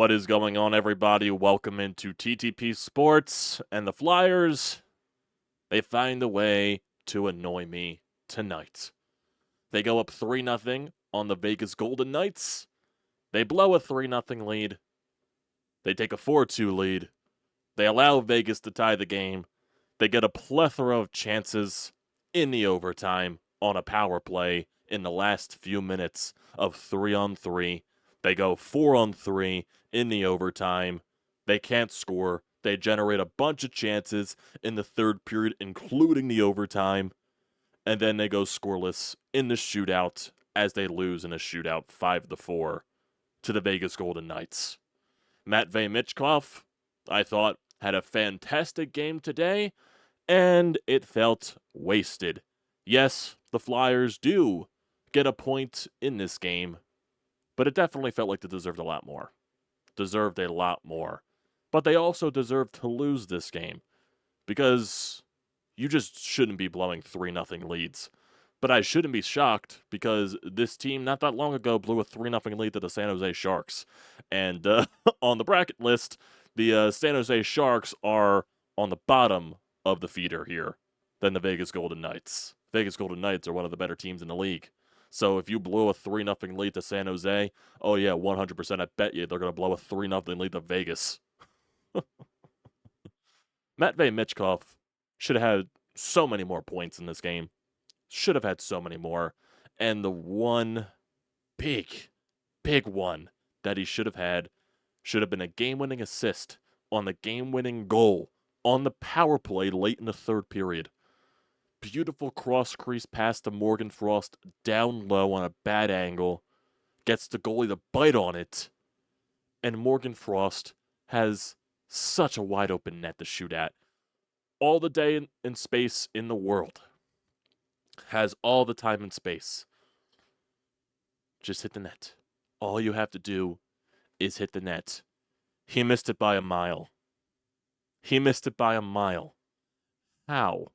What is going on, everybody? Welcome into TTP Sports, and the Flyers, they find a way to annoy me tonight. They go up 3-0 on the Vegas Golden Knights. They blow a 3-0 lead. They take a 4-2 lead. They allow Vegas to tie the game. They get a plethora of chances in the overtime on a power play in the last few minutes of 3-on-3. They go 4-on-3 in the overtime. They can't score. They generate a bunch of chances in the third period, including the overtime. And then they go scoreless in the shootout as they lose in a shootout 5-4 to the Vegas Golden Knights. Matvei Michkov, I thought, had a fantastic game today, and it felt wasted. Yes, the Flyers do get a point in this game, but it definitely felt like they deserved a lot more. But they also deserved to lose this game, because you just shouldn't be blowing 3-0 leads. But I shouldn't be shocked, because this team not that long ago blew a 3-0 lead to the San Jose Sharks. And on the bracket list, the San Jose Sharks are on the bottom of the feeder here than the Vegas Golden Knights. Vegas Golden Knights are one of the better teams in the league. So if you blow a 3-0 lead to San Jose, oh yeah, 100% I bet you they're going to blow a 3-0 lead to Vegas. Matvei Michkov should have had so many more points in this game. Should have had so many more. And the one big one that he should have been a game-winning assist on the game-winning goal on the power play late in the third period. Beautiful cross-crease pass to Morgan Frost down low on a bad angle. Gets the goalie to bite on it. And Morgan Frost has such a wide-open net to shoot at. All the day and space in the world. Has all the time and space. Just hit the net. All you have to do is hit the net. He missed it by a mile. How?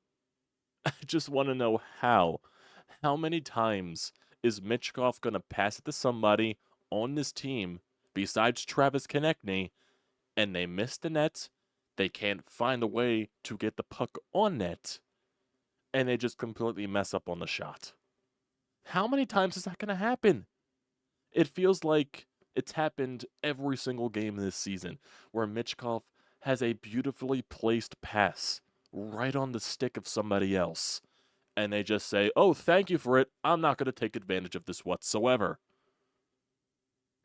I just want to know how. How many times is Michkov going to pass it to somebody on this team besides Travis Konechny, and they miss the net, they can't find a way to get the puck on net, and they just completely mess up on the shot? How many times is that going to happen? It feels like it's happened every single game this season, where Michkov has a beautifully placed pass right on the stick of somebody else, and they just say, oh, thank you for it, I'm not going to take advantage of this whatsoever.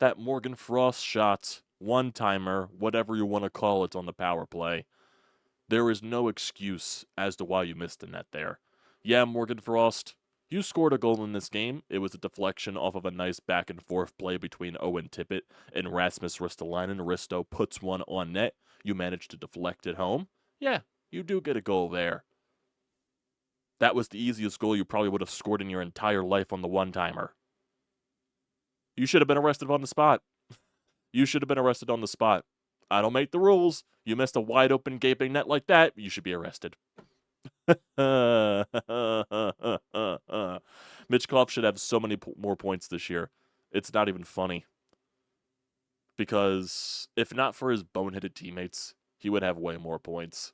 That Morgan Frost shot, one-timer, whatever you want to call it on the power play, there is no excuse as to why you missed the net there. Yeah, Morgan Frost, you scored a goal in this game. It was a deflection off of a nice back-and-forth play between Owen Tippett and Rasmus Ristolainen. Risto puts one on net. You managed to deflect it home. Yeah, you do get a goal there. That was the easiest goal you probably would have scored in your entire life on the one-timer. You should have been arrested on the spot. I don't make the rules. You missed a wide-open gaping net like that, you should be arrested. Michkov should have so many more points this year. It's not even funny. Because if not for his boneheaded teammates, he would have way more points.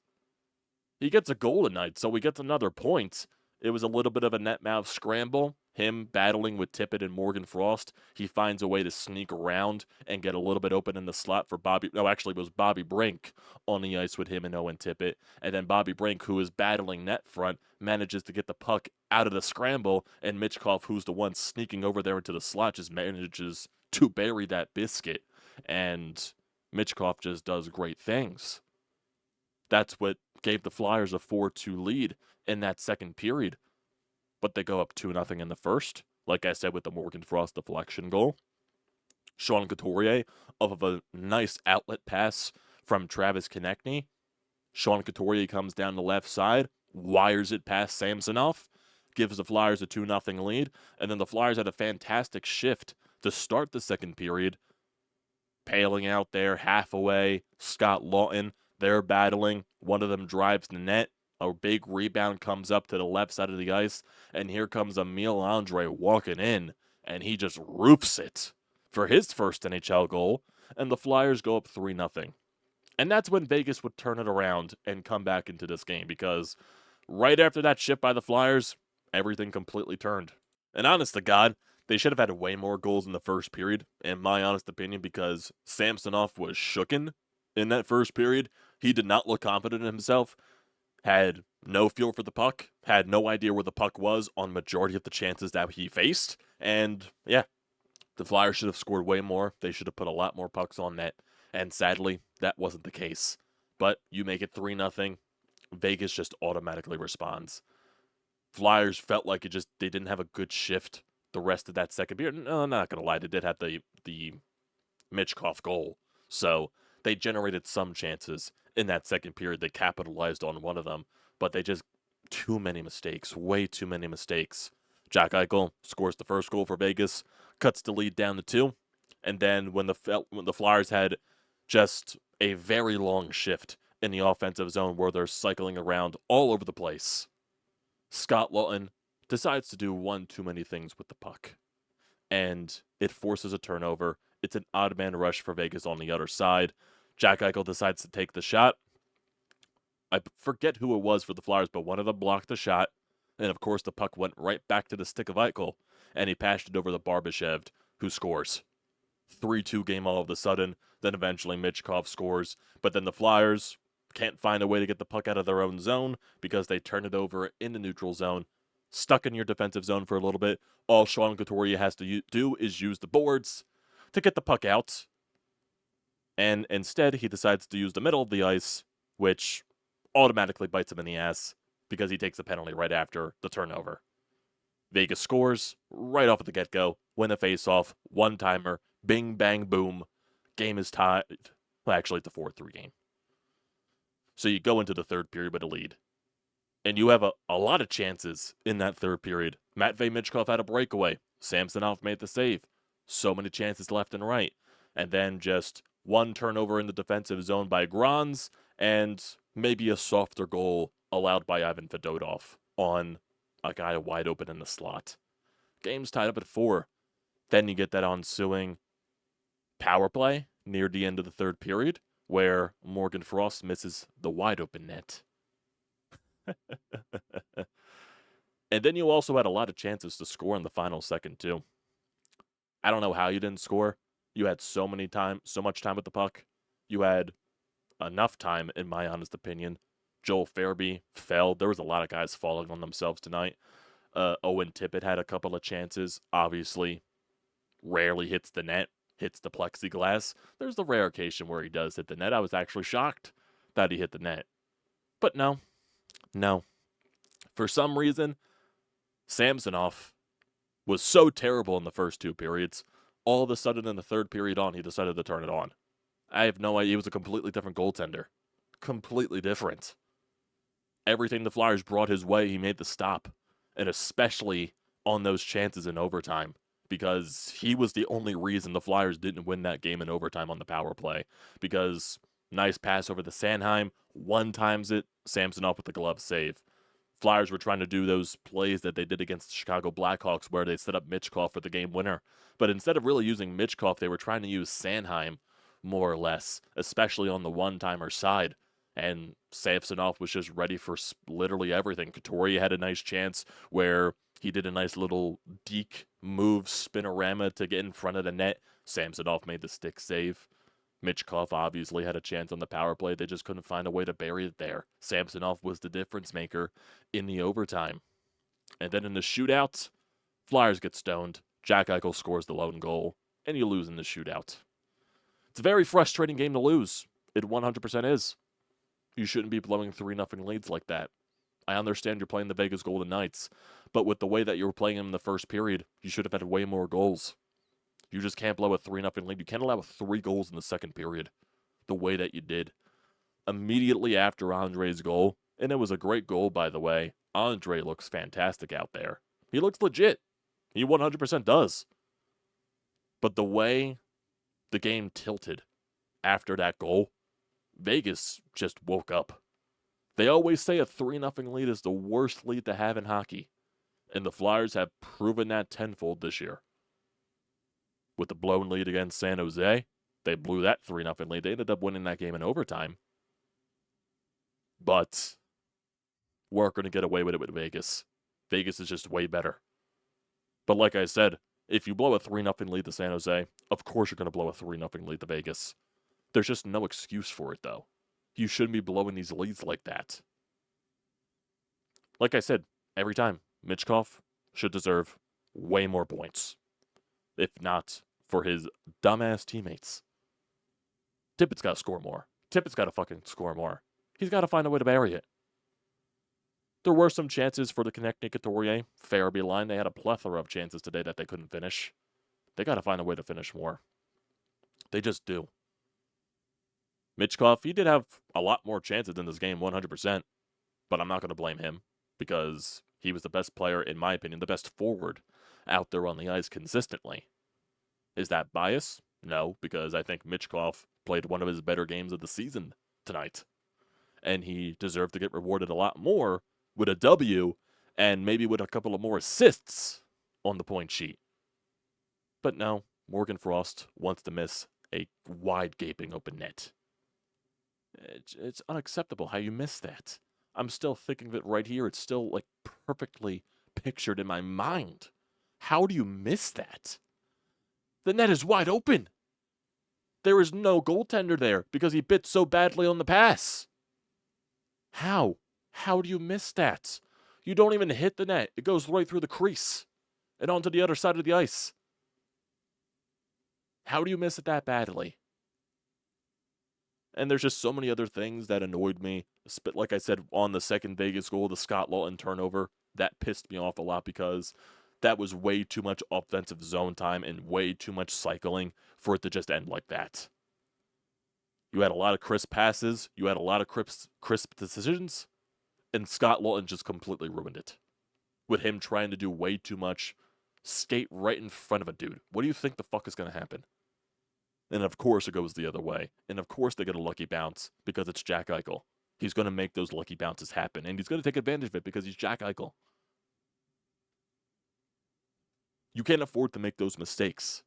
He gets a goal tonight, so he gets another point. It was a little bit of a net mouth scramble. Him battling with Tippett and Morgan Frost. He finds a way to sneak around and get a little bit open in the slot for Bobby. No, actually, it was Bobby Brink on the ice with him and Owen Tippett. And then Bobby Brink, who is battling net front, manages to get the puck out of the scramble. And Michkov, who's the one sneaking over there into the slot, just manages to bury that biscuit. And Michkov just does great things. That's what gave the Flyers a 4-2 lead in that second period. But they go up 2-0 in the first, like I said, with the Morgan Frost deflection goal. Sean Couturier off of a nice outlet pass from Travis Konechny. Sean Couturier comes down the left side, wires it past Samsonov, gives the Flyers a 2-0 lead, and then the Flyers had a fantastic shift to start the second period. Paling out there, half away, Scott Lawton, they're battling. One of them drives the net. A big rebound comes up to the left side of the ice, and here comes Emil Andre walking in, and he just roofs it for his first NHL goal. and the Flyers go up 3-0. And that's when Vegas would turn it around and come back into this game, because right after that shift by the Flyers, everything completely turned. And honest to God, they should have had way more goals in the first period, in my honest opinion, because Samsonov was shooken in that first period. He did not look confident in himself, had no feel for the puck, had no idea where the puck was on majority of the chances that he faced. And yeah, the Flyers should have scored way more. They should have put a lot more pucks on net. And sadly, that wasn't the case. But you make it 3-0. Vegas just automatically responds. Flyers felt like they didn't have a good shift the rest of that second period. No, I'm not going to lie. They did have the Michkov goal. So they generated some chances in that second period. They capitalized on one of them. But they just, too many mistakes. Way too many mistakes. Jack Eichel scores the first goal for Vegas, cuts the lead down to 2. And then when the Flyers had just a very long shift in the offensive zone where they're cycling around all over the place, Scott Laughton decides to do one too many things with the puck. And it forces a turnover. It's an odd man rush for Vegas on the other side. Jack Eichel decides to take the shot. I forget who it was for the Flyers, but one of them blocked the shot. And of course, the puck went right back to the stick of Eichel, and he passed it over to Barbashev, who scores. 3-2 game all of a sudden. Then eventually Michkov scores. But then the Flyers can't find a way to get the puck out of their own zone because they turn it over in the neutral zone. Stuck in your defensive zone for a little bit. All Sean Couturier has to do is use the boards to get the puck out. And instead, he decides to use the middle of the ice, which automatically bites him in the ass because he takes a penalty right after the turnover. Vegas scores right off at the get-go, win a face-off, one-timer, bing, bang, boom. Game is tied. Well, actually, it's a 4-3 game. So you go into the third period with a lead. And you have a lot of chances in that third period. Matvei Michkov had a breakaway. Samsonov made the save. So many chances left and right. And then just one turnover in the defensive zone by Grans, and maybe a softer goal allowed by Ivan Fedotov on a guy wide open in the slot. Game's tied up at 4. Then you get that ensuing power play near the end of the third period, where Morgan Frost misses the wide open net. And then you also had a lot of chances to score in the final second, too. I don't know how you didn't score. You had so much time with the puck. You had enough time, in my honest opinion. Joel Farabee fell. There was a lot of guys falling on themselves tonight. Owen Tippett had a couple of chances. Obviously, rarely hits the net, hits the plexiglass. There's the rare occasion where he does hit the net. I was actually shocked that he hit the net. But no. For some reason, Samsonov was so terrible in the first 2 periods. All of a sudden, in the third period on, he decided to turn it on. I have no idea. He was a completely different goaltender. Completely different. Everything the Flyers brought his way, he made the stop. And especially on those chances in overtime. Because he was the only reason the Flyers didn't win that game in overtime on the power play. Because nice pass over to Sanheim. One times it. Samsonov with the glove save. Flyers were trying to do those plays that they did against the Chicago Blackhawks where they set up Michkov for the game winner. But instead of really using Michkov, they were trying to use Sanheim more or less, especially on the one-timer side. And Samsonov was just ready for literally everything. Couturier had a nice chance where he did a nice little deke move, spinorama to get in front of the net. Samsonov made the stick save. Michkov obviously had a chance on the power play. They just couldn't find a way to bury it there. Samsonov was the difference maker in the overtime. And then in the shootout, Flyers get stoned. Jack Eichel scores the lone goal, and you lose in the shootout. It's a very frustrating game to lose. It 100% is. You shouldn't be blowing 3-0 leads like that. I understand you're playing the Vegas Golden Knights, but with the way that you were playing them in the first period, you should have had way more goals. You just can't blow a 3-0 lead. You can't allow 3 goals in the second period the way that you did. Immediately after Andre's goal, and it was a great goal, by the way, Andre looks fantastic out there. He looks legit. He 100% does. But the way the game tilted after that goal, Vegas just woke up. They always say a 3-0 lead is the worst lead to have in hockey, and the Flyers have proven that tenfold this year. With the blown lead against San Jose, They blew that 3-0 lead. They ended up winning that game in overtime. But we're going to get away with it with Vegas. Vegas is just way better. But like I said, if you blow a 3-0 lead to San Jose, of course you're going to blow a 3-0 lead to Vegas. There's just no excuse for it, though. You shouldn't be blowing these leads like that. Like I said, every time, Michkov should deserve way more points. If not for his dumbass teammates. Tippett's got to score more. Tippett's got to fucking score more. He's got to find a way to bury it. There were some chances for the Konechny Couturier Farabee line. They had a plethora of chances today that they couldn't finish. They got to find a way to finish more. They just do. Michkov, he did have a lot more chances in this game, 100%. But I'm not going to blame him because he was the best player, in my opinion, the best forward out there on the ice consistently. Is that bias? No, because I think Michkov played one of his better games of the season tonight. And he deserved to get rewarded a lot more with a W and maybe with a couple of more assists on the point sheet. But no, Morgan Frost wants to miss a wide gaping open net. It's unacceptable how you miss that. I'm still thinking of it right here. It's still like perfectly pictured in my mind. How do you miss that? The net is wide open. There is no goaltender there because he bit so badly on the pass. How? How do you miss that? You don't even hit the net. It goes right through the crease and onto the other side of the ice. How do you miss it that badly? And there's just so many other things that annoyed me. Like I said, on the second Vegas goal, the Scott Laughton turnover, that pissed me off a lot because that was way too much offensive zone time and way too much cycling for it to just end like that. You had a lot of crisp passes. You had a lot of crisp decisions. And Scott Laughton just completely ruined it. With him trying to do way too much, skate right in front of a dude. What do you think the fuck is going to happen? And of course it goes the other way. And of course they get a lucky bounce because it's Jack Eichel. He's going to make those lucky bounces happen. And he's going to take advantage of it because he's Jack Eichel. You can't afford to make those mistakes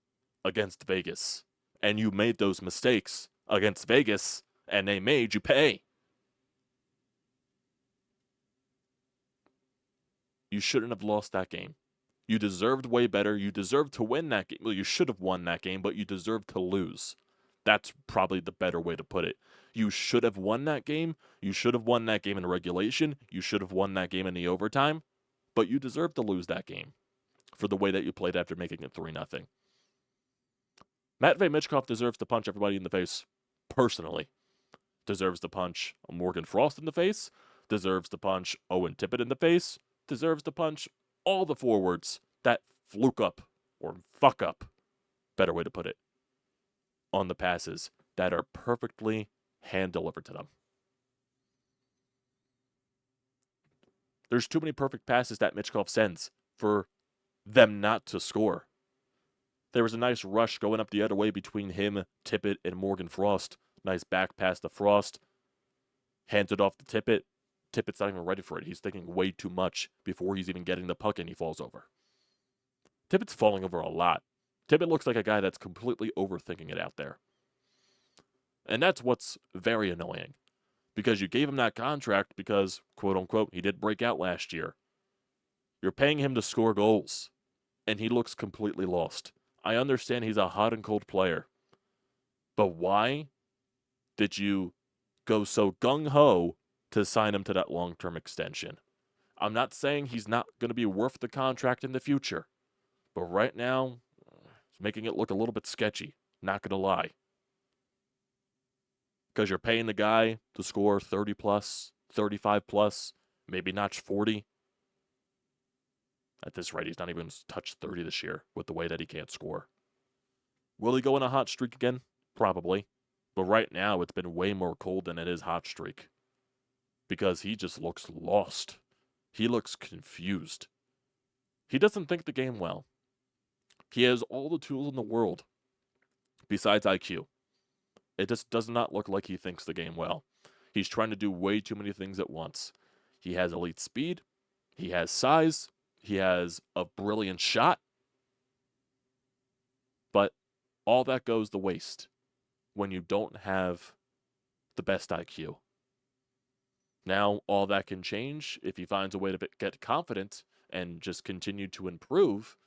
against Vegas. And you made those mistakes against Vegas, and they made you pay. You shouldn't have lost that game. You deserved way better. You deserved to win that game. Well, you should have won that game, but you deserved to lose. That's probably the better way to put it. You should have won that game. You should have won that game in regulation. You should have won that game in the overtime. But you deserved to lose that game for the way that you played after making it 3-0. Matvei Michkov deserves to punch everybody in the face, personally. Deserves to punch Morgan Frost in the face. Deserves to punch Owen Tippett in the face. Deserves to punch all the forwards that fluke up, or fuck up, better way to put it, on the passes that are perfectly hand-delivered to them. There's too many perfect passes that Michkov sends for them not to score. There was a nice rush going up the other way between him, Tippett, and Morgan Frost. Nice back pass to Frost. Hands it off to Tippett. Tippett's not even ready for it. He's thinking way too much before he's even getting the puck and he falls over. Tippett's falling over a lot. Tippett looks like a guy that's completely overthinking it out there. And that's what's very annoying. Because you gave him that contract because, quote unquote, he did break out last year. You're paying him to score goals. And he looks completely lost. I understand he's a hot and cold player. But why did you go so gung-ho to sign him to that long-term extension? I'm not saying he's not going to be worth the contract in the future. But right now, it's making it look a little bit sketchy. Not going to lie. Because you're paying the guy to score 30+, 35+, maybe notch 40. At this rate, he's not even touched 30 this year with the way that he can't score. Will he go on a hot streak again? Probably. But right now, it's been way more cold than it is hot streak. Because he just looks lost. He looks confused. He doesn't think the game well. He has all the tools in the world besides IQ. It just does not look like he thinks the game well. He's trying to do way too many things at once. He has elite speed. He has size. He has a brilliant shot. But all that goes to waste when you don't have the best IQ. Now, all that can change if he finds a way to get confident and just continue to improve.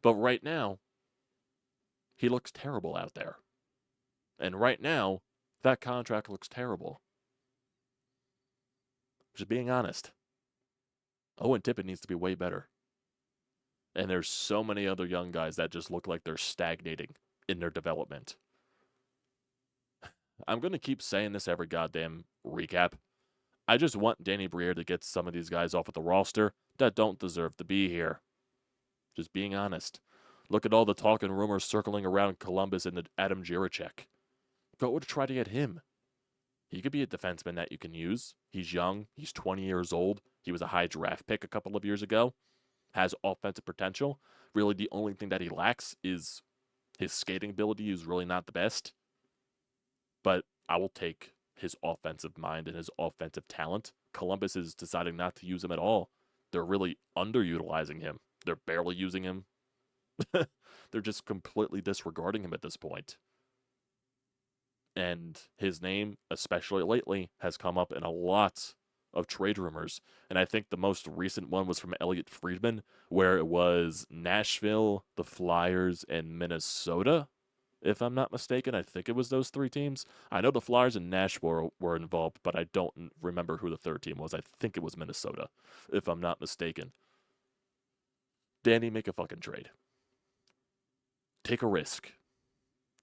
But right now, he looks terrible out there. And right now, that contract looks terrible. Just being honest. Owen Tippett needs to be way better. And there's so many other young guys that just look like they're stagnating in their development. I'm going to keep saying this every goddamn recap. I just want Danny Briere to get some of these guys off of the roster that don't deserve to be here. Just being honest. Look at all the talk and rumors circling around Columbus and Adam Jiricek. Go to try to get him. He could be a defenseman that you can use. He's young. He's 20 years old. He was a high draft pick a couple of years ago. Has offensive potential. Really, the only thing that he lacks is his skating ability is really not the best. But I will take his offensive mind and his offensive talent. Columbus is deciding not to use him at all. They're really underutilizing him. They're barely using him. They're just completely disregarding him at this point. And his name, especially lately, has come up in a lot of trade rumors. And I think the most recent one was from Elliot Friedman, where it was Nashville, the Flyers, and Minnesota, if I'm not mistaken. I think it was those three teams. I know the Flyers and Nashville were involved, but I don't remember who the third team was. I think it was Minnesota, if I'm not mistaken. Danny, make a fucking trade. Take a risk.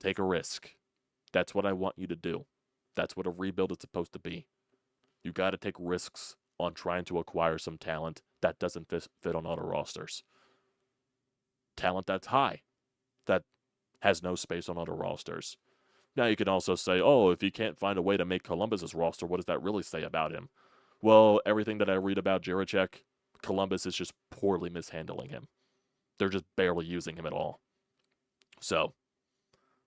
Take a risk. That's what I want you to do. That's what a rebuild is supposed to be. You got to take risks on trying to acquire some talent that doesn't fit on other rosters. Talent that's high, that has no space on other rosters. Now you can also say, oh, if he can't find a way to make Columbus's roster, what does that really say about him? Well, everything that I read about Jiricek, Columbus is just poorly mishandling him. They're just barely using him at all. So,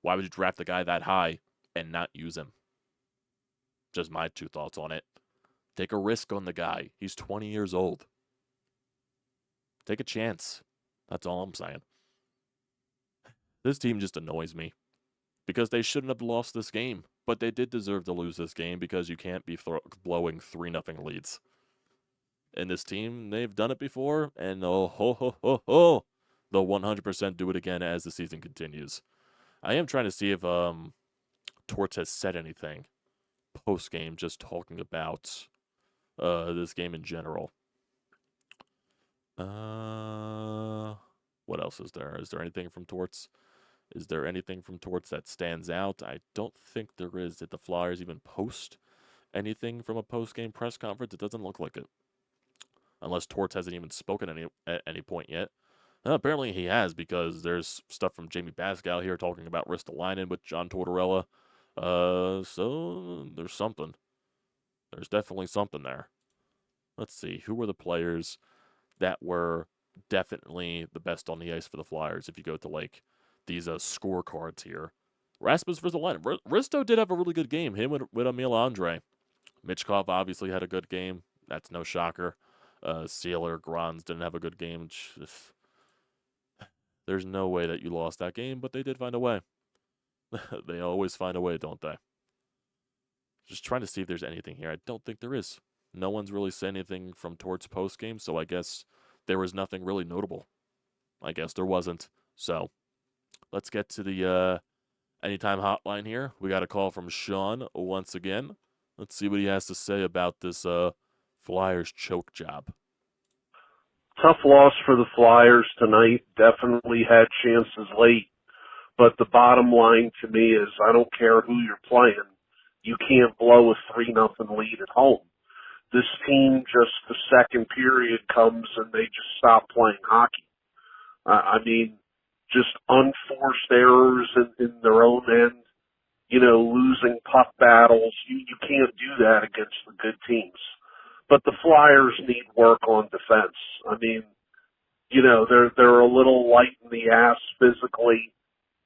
why would you draft a guy that high and not use him? Just my two thoughts on it. Take a risk on the guy. He's 20 years old. Take a chance. That's all I'm saying. This team just annoys me because they shouldn't have lost this game, but they did deserve to lose this game because you can't be blowing 3-0 leads. And this team, they've done it before, and they'll 100% do it again as the season continues. I am trying to see if Torts has said anything post-game, just talking about this game in general. What else is there? Is there anything from Torts? Is there anything from Torts that stands out? I don't think there is. Did the Flyers even post anything from a post-game press conference? It doesn't look like it. Unless Torts hasn't even spoken at any point yet. Apparently he has, because there's stuff from Jamie Pascal here talking about Ristolainen with John Tortorella. So there's something. There's definitely something there. Let's see. Who were the players that were definitely the best on the ice for the Flyers? If you go to like these scorecards here, Rasmus Ristolainen. Risto did have a really good game. Him with Emil Andre. Michkov obviously had a good game. That's no shocker. Sealer, Grons didn't have a good game. There's no way that you lost that game, but they did find a way. They always find a way, don't they? Just trying to see if there's anything here. I don't think there is. No one's really said anything from Torts post-game, so I guess there was nothing really notable. I guess there wasn't. So, let's get to the Anytime hotline here. We got a call from Sean once again. Let's see what he has to say about this Flyers choke job. Tough loss for the Flyers tonight. Definitely had chances late. But the bottom line to me is I don't care who you're playing. You can't blow a 3-0 lead at home. This team, just the second period comes and they just stop playing hockey. I mean, just unforced errors in their own end, losing puck battles. You can't do that against the good teams. But the Flyers need work on defense. I mean, they're a little light in the ass physically.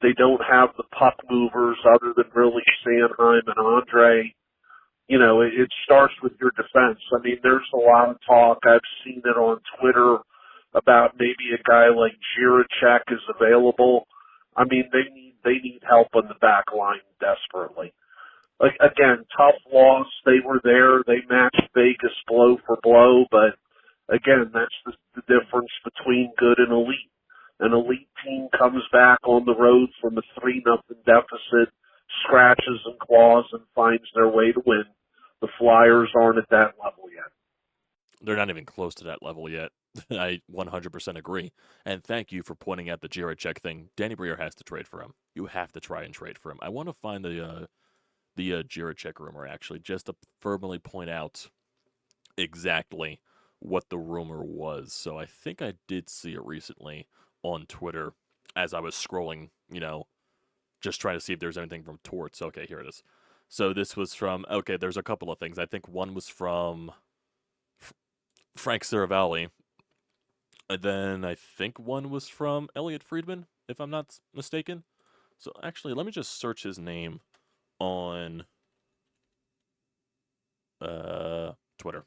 They don't have the puck movers other than really Sanheim and Andre. It starts with your defense. I mean, there's a lot of talk. I've seen it on Twitter about maybe a guy like Jiricek is available. I mean, they need they need help on the back line desperately. Like, again, tough loss. They were there. They matched Vegas blow for blow, but again, that's the difference between good and elite. An elite team comes back on the road from a 3-0 deficit, scratches and claws, and finds their way to win. The Flyers aren't at that level yet. They're not even close to that level yet. I 100% agree. And thank you for pointing out the Jiricek thing. Danny Briere has to trade for him. You have to try and trade for him. I want to find the Jiricek rumor, actually, just to firmly point out exactly what the rumor was. So I think I did see it recently on Twitter as I was scrolling, just trying to see if there's anything from Torts. Okay, here it is. So this was from, there's a couple of things. I think one was from Frank Saravalli. And then I think one was from Elliot Friedman, if I'm not mistaken. So actually, let me just search his name on Twitter.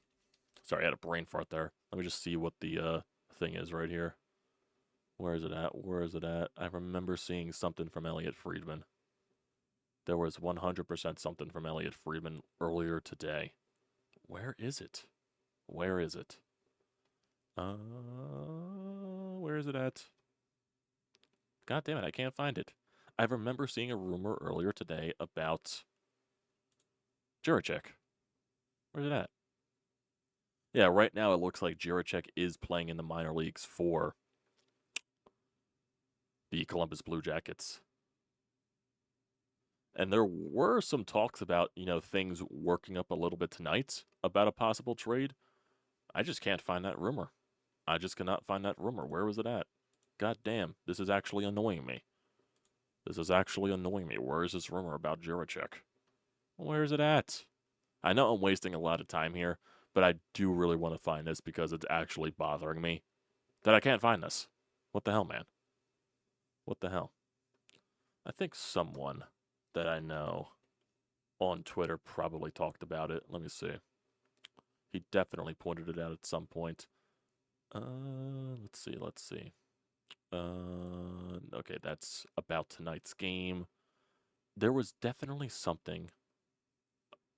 Sorry, I had a brain fart there. Let me just see what the thing is right here. Where is it at? I remember seeing something from Elliot Friedman. There was 100% something from Elliot Friedman earlier today. Where is it? Where is it at? God damn it, I can't find it. I remember seeing a rumor earlier today about Jiricek. Where's it at? Yeah, right now it looks like Jiricek is playing in the minor leagues for the Columbus Blue Jackets. And there were some talks about, things working up a little bit tonight about a possible trade. I just can't find that rumor. I just cannot find that rumor. Where was it at? God damn, this is actually annoying me. Where is this rumor about Jiricek? Where is it at? I know I'm wasting a lot of time here, but I do really want to find this because it's actually bothering me that I can't find this. What the hell, man? What the hell? I think someone that I know on Twitter probably talked about it. Let me see. He definitely pointed it out at some point. Let's see. Okay, that's about tonight's game. There was definitely something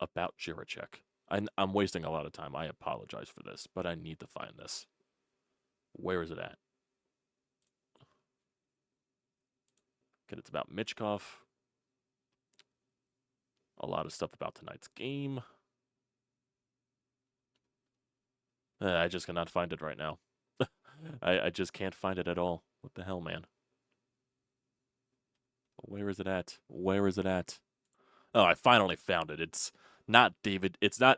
about Jiricek. I'm wasting a lot of time. I apologize for this, but I need to find this. Where is it at? Okay, it's about Michkov. A lot of stuff about tonight's game. I just cannot find it right now. I just can't find it at all. What the hell, man? Where is it at? Oh, I finally found it. It's not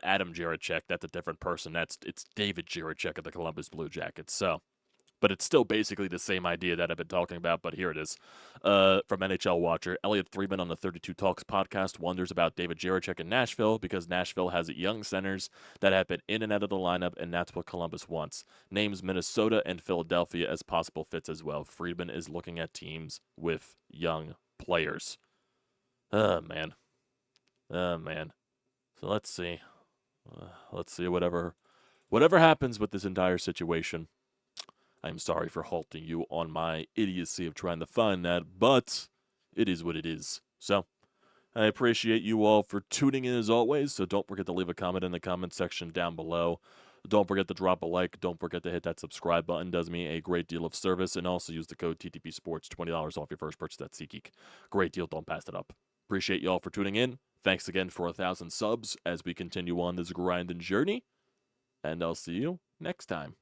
Adam Jiricek. That's a different person. It's David Jiricek of the Columbus Blue Jackets. So, but it's still basically the same idea that I've been talking about, but here it is. From NHL Watcher, Elliot Friedman on the 32 Talks podcast wonders about David Jiricek in Nashville because Nashville has young centers that have been in and out of the lineup, and that's what Columbus wants. Names Minnesota and Philadelphia as possible fits as well. Friedman is looking at teams with young players. Man. So let's see. Whatever happens with this entire situation. I'm sorry for halting you on my idiocy of trying to find that, but it is what it is. So, I appreciate you all for tuning in as always, so don't forget to leave a comment in the comment section down below. Don't forget to drop a like. Don't forget to hit that subscribe button. Does me a great deal of service. And also use the code TTPSPORTS, $20 off your first purchase at SEATGEEK. Great deal. Don't pass it up. Appreciate you all for tuning in. Thanks again for 1,000 subs as we continue on this grind and journey. And I'll see you next time.